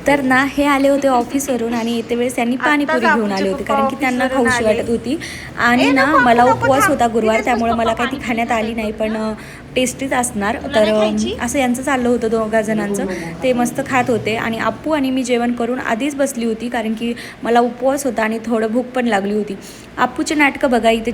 तर ना हे आले होते ऑफिसवरून आणि येते वेळेस त्यांनी पाणीपुरी घेऊन आले होते, कारण की त्यांना खाऊशी वाटत होती. आणि ना मला उपवास होता गुरुवार, त्यामुळे मला काही ती खाण्यात आली नाही, पण टेस्टीच असणार. तर असं यांचं चाललं होतं दोघा जणांचं. ते मस्त खात होते आणि अप्पू आणि मी जेवण करून आधीच बसली होती, कारण की मला उपवास होता आणि थोडं भूक पण लागली होती. अप्पूचे नाटकं बघा, इथे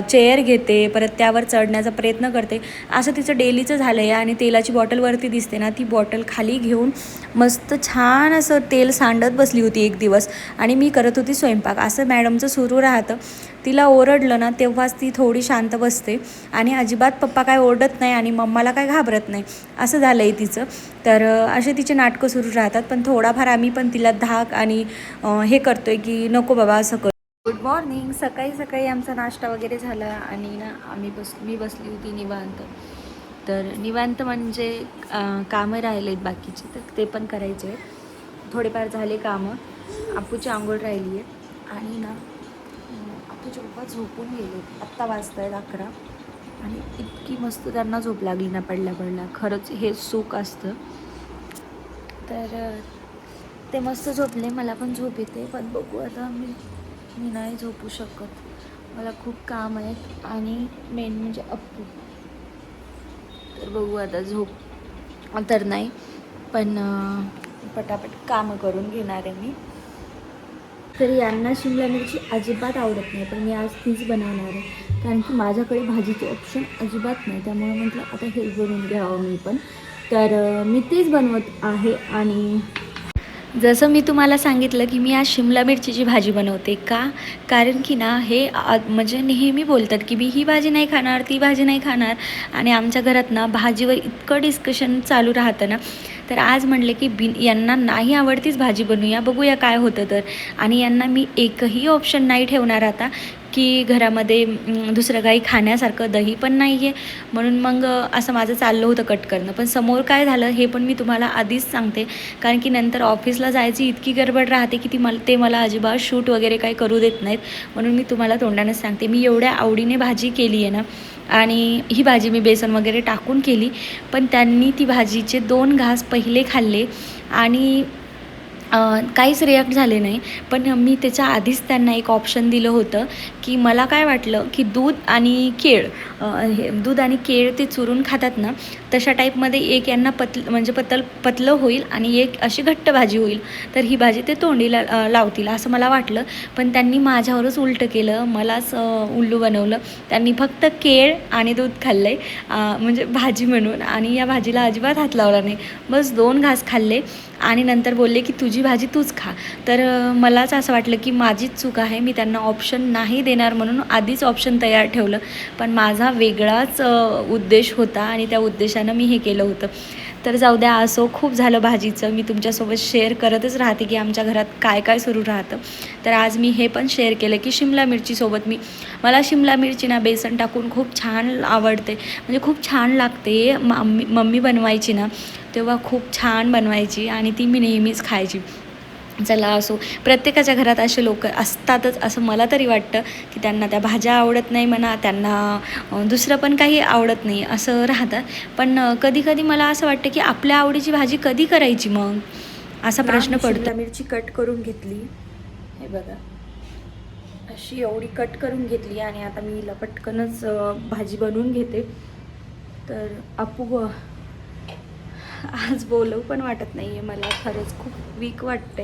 चेअर घेते, परत त्यावर चढण्याचा प्रयत्न करते, असं तिचं डेलीचं झालं आहे. आणि तेलाची बॉटलवरती दिसते ना, ती बॉटल खाली घेऊन मस्त छान असं तेल सांडत बसली होती एक दिवस. आणि मी करत होती स्वयंपाक. असं मॅडमचं सुरू राहतं. तिला ओरडलं ना तेव्हाच ती थोडी शांत बसते आणि अजिबात पप्पा काय ओरडत नाही आणि मम्माला काय घाबरत नाही, असं झालं आहे तिचं. तर असे तिचे नाटकं सुरू राहतात. पण थोडाफार आम्ही पण तिला धाक आणि हे करतो आहे की नको बाबा असं कर. Good morning. सकाळी सकाळी आमचा नाश्ता वगैरे झाला आणि ना मी बसली होती निवांत. तर निवांत म्हणजे कामं राहिलेत बाकीचे, तर ते पण करायचे आहेत. थोडेफार झाले कामं. अप्पूची आंघोळ राहिली आहे आणि ना अप्पूचे पप्पा झोपून गेले. आत्ता वाजता आहेत 11 आणि इतकी मस्त त्यांना झोप लागली ना पडल्या पडल्या. खरंच हे सुख असतं. तर ते मस्त झोपले, मला पण झोप येते. पण बघू आता, मी नाही झोपू शकत, मला खूप काम आहेत आणि मेन म्हणजे अप्पू. तर बघू आता, झोप तर नाही पण पटापट कामं करून घेणार आहे मी. तर यांना शिमला मिरची अजिबात आवडत नाही, पण मी आज तीच बनवणार आहे, कारण की माझ्याकडे भाजीचे ऑप्शन अजिबात नाही. त्यामुळे म्हटलं आता हेच बनवून घ्यावं मी पण. तर मी तेच बनवत आहे. आणि जसं मी तुम्हाला सांगितलं की मी आज शिमला मिरचीची भाजी बनवते का, कारण की ना हे म्हणजे नेहमी बोलतात की मी ही भाजी नाही खाणार, ती भाजी नाही खाणार. आणि आमच्या घरात ना भाजीवर इतकं डिस्कशन चालू राहतं ना. तर आज म्हणले की यांना नाही आवडतीच भाजी बनवूया, बघूया काय होतं तर. आणि यांना मी एकही ऑप्शन नाही ठेवणार आता, की घरामध्ये दुसरं काही खाण्यासारखं दही पण नाही आहे. म्हणून मग असं माझं चाललं होतं कट करणं. पण समोर काय झालं हे पण मी तुम्हाला आधीच सांगते, कारण की नंतर ऑफिसला जायची इतकी गडबड राहते की ते मला अजिबात शूट वगैरे काही करू देत नाहीत. म्हणून मी तुम्हाला तोंडानेच सांगते. मी एवढ्या आवडीने भाजी केली आहे ना, आणि ही भाजी मी बेसन वगैरे टाकून केली, पण त्यांनी ती भाजीचे 2 घास पहिले खाल्ले आणि काहीच रिॲक्ट झाले नाही. पण मी त्याच्या आधीच त्यांना एक ऑप्शन दिलं होतं, की मला काय वाटलं की दूध आणि केळ ते चुरून खातात ना, तशा टाईपमध्ये एक यांना म्हणजे पतलं होईल आणि एक अशी घट्ट भाजी होईल. तर ही भाजी ते तोंडीला लावतील असं मला वाटलं. पण त्यांनी माझ्यावरच उलटं केलं, मलाच उल्लू बनवलं. त्यांनी फक्त केळ आणि दूध खाल्लं आहे, म्हणजे भाजी म्हणून, आणि या भाजीला अजिबात हात लावला नाही. बस 2 घास खाल्ले आणि नंतर बोलले की तुझी भाजी तूच खा. तर मलाच असं वाटलं की माझीच चूक आहे, मी त्यांना ऑप्शन नाही देणार म्हणून आधीच ऑप्शन तयार ठेवलं. पण माझा वेगळाच उद्देश होता आणि त्या उद्देशानं मी हे केलं होतं. तर जाऊ द्या, असो, खूप झालं भाजीचं. मी तुमच्यासोबत शेअर करतच राहते की आमच्या घरात काय काय सुरू राहतं. तर आज मी हे पण शेअर केलं की शिमला मिरचीसोबत मला शिमला मिरची ना बेसन टाकून खूप छान आवडते, म्हणजे खूप छान लागते. मम्मी बनवायची ना तेव्हा खूप छान बनवायची आणि ती मी नेहमीच खायची. चला असो, प्रत्येकाच्या घरात असे लोक असतातच असं मला तरी वाटतं, की त्यांना त्या भाज्या आवडत नाही म्हणा, त्यांना दुसरं पण काही आवडत नाही असं राहतं. पण कधी कधी मला असं वाटतं की आपल्या आवडीची भाजी कधी करायची मग, असा प्रश्न पडतो. शिमला मिरची कट करून घेतली, हे बघा अशी एवढी कट करून घेतली आणि आता मी हिला पटकनच भाजी बनवून घेते. तर अप्पू आज बोलू पण वाटत नाही आहे मला, खरंच खूप वीक वाटते.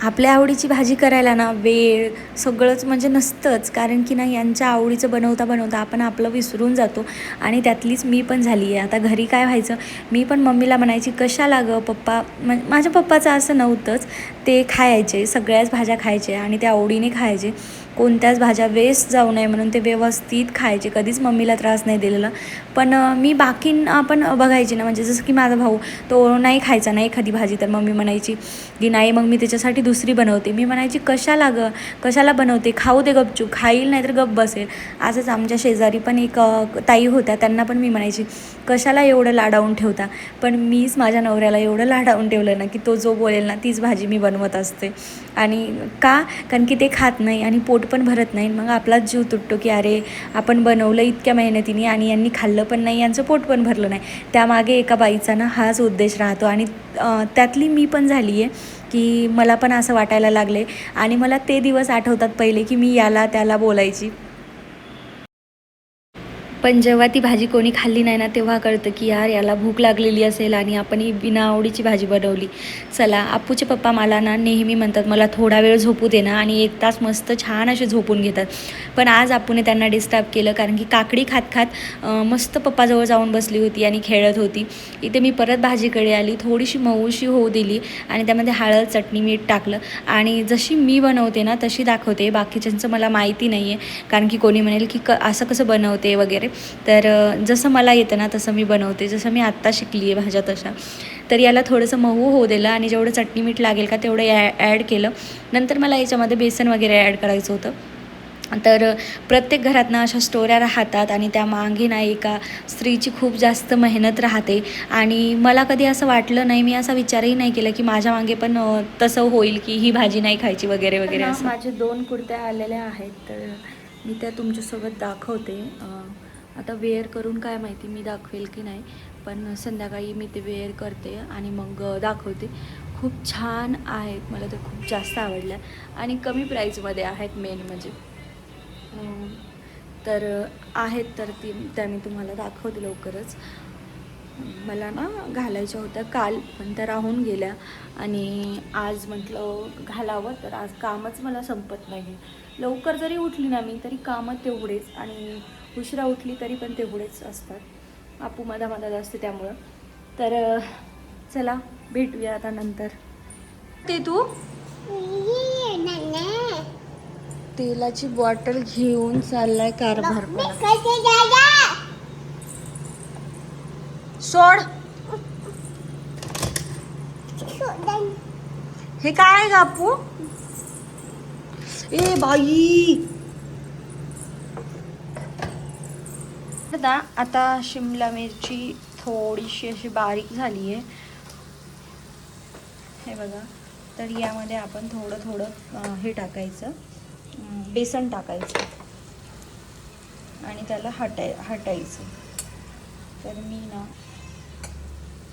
आपल्या आवडीची भाजी करायला ना वेळ सगळंच म्हणजे नसतंच, कारण की ना यांच्या आवडीचं बनवता बनवता आपण आपलं विसरून जातो. आणि त्यातलीच मी पण झाली आहे. आता घरी काय व्हायचं, मी पण मम्मीला म्हणायची कशाला गं पप्पा, माझ्या पप्पाचं असं नव्हतंच, ते खायचे, सगळ्याच भाज्या खायचे आणि त्या आवडीने खायचे. कोणत्याच भाज्या वेस्ट जाऊ नये म्हणून ते व्यवस्थित खायचे, कधीच मम्मीला त्रास नाही दिलेला. पण मी बाकींना पण बघायची ना, म्हणजे जसं की माझा भाऊ, तो नाही खायचा ना एखादी भाजी, तर मम्मी म्हणायची की नाही मग मी त्याच्यासाठी दुसरी बनवते. मी म्हणायची कशाला गं, कशाला बनवते, खाऊ दे गपचूप, खाईल नाही तर गप बसेल. असंच आमच्या शेजारी पण एक ताई होत्या, त्यांना पण मी म्हणायची कशाला एवढं लाडावून ठेवता. पण मीच माझ्या नवऱ्याला एवढं लाडावून ठेवलं ना की तो जो बोलेल ना तीच भाजी मी बनवत असते. आणि कारण की ते खात नाही आणि पोट पोट पण भरत नाही. मग आपलाच जीव तुटतो की अरे आपण बनवलं इतक्या मेहनतीने आणि यांनी खाल्लं पण नाही, यांचं पोट पण भरलं नाही. त्यामागे एका बाईचा ना हाच उद्देश राहतो आणि त्यातली मी पण झाली आहे की मला पण असं वाटायला लागले. आणि मला ते दिवस आठवतात पहिले की मी याला त्याला बोलायची. पण जेव्हा ती भाजी कोणी खाल्ली नाही ना तेव्हा कळतं की यार याला भूक लागलेली असेल आणि आपण ही बिना आवडीची भाजी बनवली. चला, अप्पूचे पप्पा मला ना नेहमी म्हणतात मला थोडा वेळ झोपू दे ना, आणि 1 तास मस्त छान असे झोपून घेतात. पण आज अप्पूने त्यांना डिस्टर्ब केलं कारण की काकडी खात खात मस्त पप्पाजवळ जाऊन बसली होती आणि खेळत होती. इथे मी परत भाजीकडे आली, थोडीशी मऊशी होऊ दिली आणि त्यामध्ये हळद, चटणी, मीठ टाकलं आणि जशी मी बनवते ना तशी दाखवते. बाकीच्यांचं मला माहिती नाही आहे कारण की कोणी म्हणेल की असं कसं बनवते वगैरे. तर जसं मला येतं ना तसं मी बनवते, जसं मी आत्ता शिकली आहे भाज्या तशा. तर याला थोडंसं मऊ होऊ दिलं आणि जेवढं चटणी मीठ लागेल का तेवढं ॲड केलं. नंतर मला याच्यामध्ये बेसन वगैरे ॲड करायचं होतं. तर प्रत्येक घरात ना अशा स्टोऱ्या राहतात आणि त्यामागे ना एका स्त्रीची खूप जास्त मेहनत राहते. आणि मला कधी असं वाटलं नाही, मी असा विचारही नाही केला की माझ्या मागे पण तसं होईल की ही भाजी नाही खायची वगैरे वगैरे. असं माझे 2 कुर्त्या आलेल्या आहेत तर मी त्या तुमच्यासोबत दाखवते. आता वेअर करून काय माहिती मी दाखवेल की नाही, पण संध्याकाळी मी ते वेअर करते आणि मग दाखवते. खूप छान आहेत, मला तर खूप जास्त आवडल्या आणि कमी प्राईजमध्ये आहेत मेन म्हणजे. तर आहेत तर त्या मी तुम्हाला दाखवते लवकरच. मला ना घालायच्या होत्या काल पण त्या राहून गेल्या आणि आज म्हटलं घालावं. तर आज कामच मला संपत नाही. लवकर जरी उठली ना मी तरी कामं तेवढेच आणि उशिरा उठली तरी पण तेवढेच असतात. आपू मधात असते त्यामुळं. तर चला भेटूया आता नंतर. ते तू तेलाची बॉटल घेऊन चाललाय कारभार. सोड. हे काय कापू? ए बाई, आता शिमला मिरची थोडीशी अशी बारीक झाली आहे हे बघा. तर यामध्ये आपण थोडं थोडं हे टाकायचं, बेसन टाकायचं आणि त्याला हटायचं. तर मी ना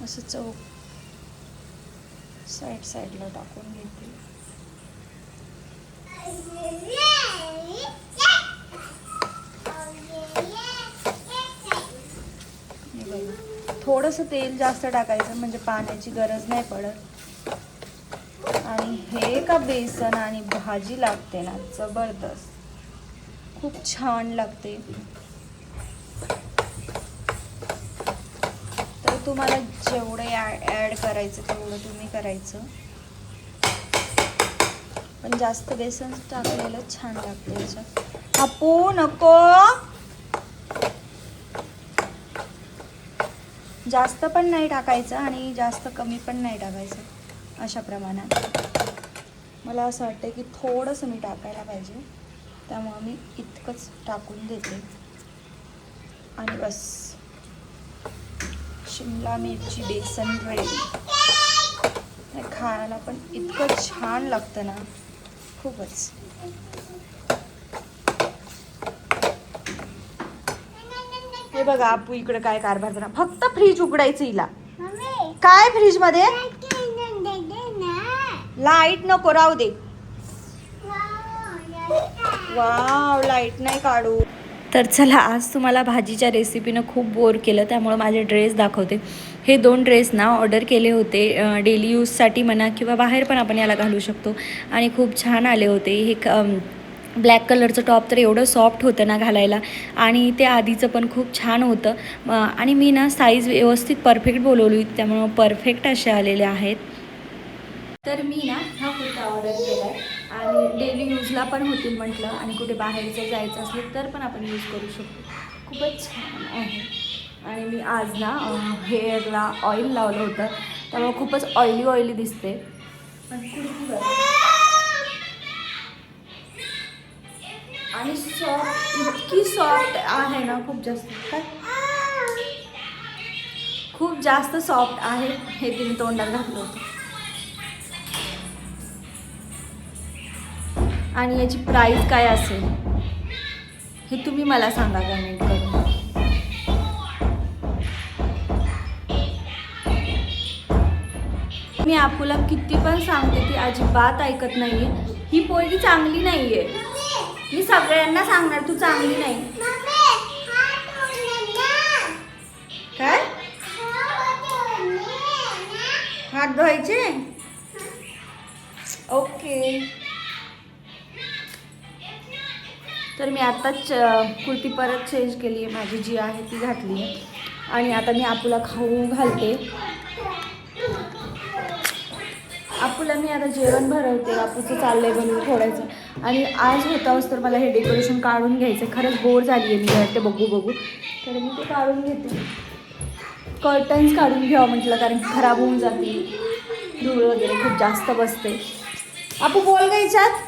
असं साईडला टाकून घेते. थोडंसं तेल जास्त टाकायचं म्हणजे पाण्याची गरज नाही पडत. आणि हे का बेसन आणि भाजी लागते ना जबरदस्त, खूप छान लागते. तर तुम्हाला जेवढे ॲड करायचं तेवढं तुम्ही करायचं, पण जास्त बेसन टाकलेलं छान लागते याच्यात. आपू नको, जास्त पण नाही टाकायचं आणि जास्त कमी पण नाही टाकायचं. अशा प्रमाणात मला असं वाटतं की थोडंसं मी टाकायला पाहिजे, त्यामुळे मी इतकंच टाकून देते. आणि बस, शिमला मिरची बेसन रेडी. खायला पण इतकं छान लागतं ना, खूपच. हे बघा आपू इकडे काय कारभार करा. फक्त फ्रीज उघडायचं हिला. काय फ्रीज मध्ये लाईट नको राहू दे. वाव, लाईट नाही काढू. तर चला, आज तुम्हाला भाजीच्या रेसिपीनं खूप बोर केलं त्यामुळे माझे ड्रेस दाखवते. हे 2 ड्रेस ना ऑर्डर केले होते डेली यूजसाठी म्हणा किंवा बाहेर पण आपण याला घालू शकतो आणि खूप छान आले होते. हे ब्लॅक कलरचं टॉप तर एवढं सॉफ्ट होतं ना घालायला, आणि ते आधीचं पण खूप छान होतं. आणि मी ना साईज व्यवस्थित परफेक्ट बोलवली त्यामुळं परफेक्ट असे आलेले आहेत. तर मी ना हा कुर्ता ऑर्डर केला आहे आणि डेली यूजला पण होतील म्हटलं, आणि कुठे बाहेरचं जायचं असलं तर पण आपण यूज करू शकतो. खूपच छान आहे. आणि मी आज ना हेअरला ऑइल लावलं होतं त्यामुळे खूपच ऑइली दिसते. पण कुर्ती आणि सॉफ्ट, इतकी सॉफ्ट आहे ना, खूप जास्त सॉफ्ट आहे. हे तिने तोंडात घातलं होतं. आणि याची प्राईस काय असेल हे तुम्ही मला सांगा कमेंट करून. मी आपूला किती पण सांगते ती अजिबात ऐकत नाहीये. ही पोरगी चांगली नाहीये. मी सगळ्यांना सांगणार तू चांगली नाही. काय हात धुवायचे? ओके. तर मी आत्ताच कुर्ती परत चेंज केली आहे, माझी जी आहे ती घातली आहे आणि आता मी आपूला खाऊ घालते. आपूला मी आता जेवण भरवते. आपूचं चाललंय बनवून थोड्याचं आणि आज होताच तर मला हे डेकोरेशन काढून घ्यायचं. खरंच बोर झाली आहे मी ते बघू तर मी ते काढून घेते. कर्टन्स काढून घ्यावं म्हटलं कारण खराब होऊन जाते, धूळ वगैरे खूप जास्त बसते. आपू बोल गं याच्यात.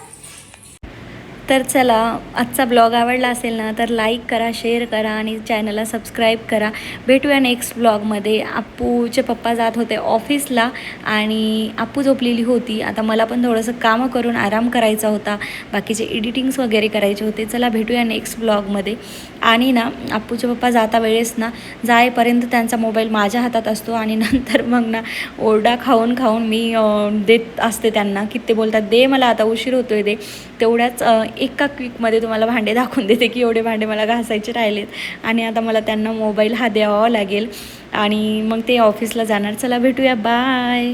तर चला, आजचा ब्लॉग आवडला असेल ना तर लाईक करा, शेअर करा आणि चॅनलला सबस्क्राईब करा. भेटूया नेक्स्ट ब्लॉगमध्ये. आपूचे पप्पा जात होते ऑफिसला आणि आप्पू झोपलेली होती. आता मला पण थोडंसं कामं करून आराम करायचा होता, बाकीचे एडिटिंग्स वगैरे करायचे होते. चला भेटूया नेक्स्ट ब्लॉगमध्ये. आणि ना आप्पूचे पप्पा जाता वेळेस ना जाईपर्यंत त्यांचा मोबाईल माझ्या हातात असतो आणि नंतर मग ना ओरडा खाऊन खाऊन मी देत असते त्यांना की ते बोलतात दे मला आता उशीर होतो आहे दे. तेवढ्याच एका क्विकमध्ये तुम्हाला भांडे दाखवून देते की एवढे भांडे मला घासायचे राहिलेत आणि आता मला त्यांना मोबाईल हा द्यावा लागेल आणि मग ते ऑफिसला जाणार. चला भेटूया, बाय.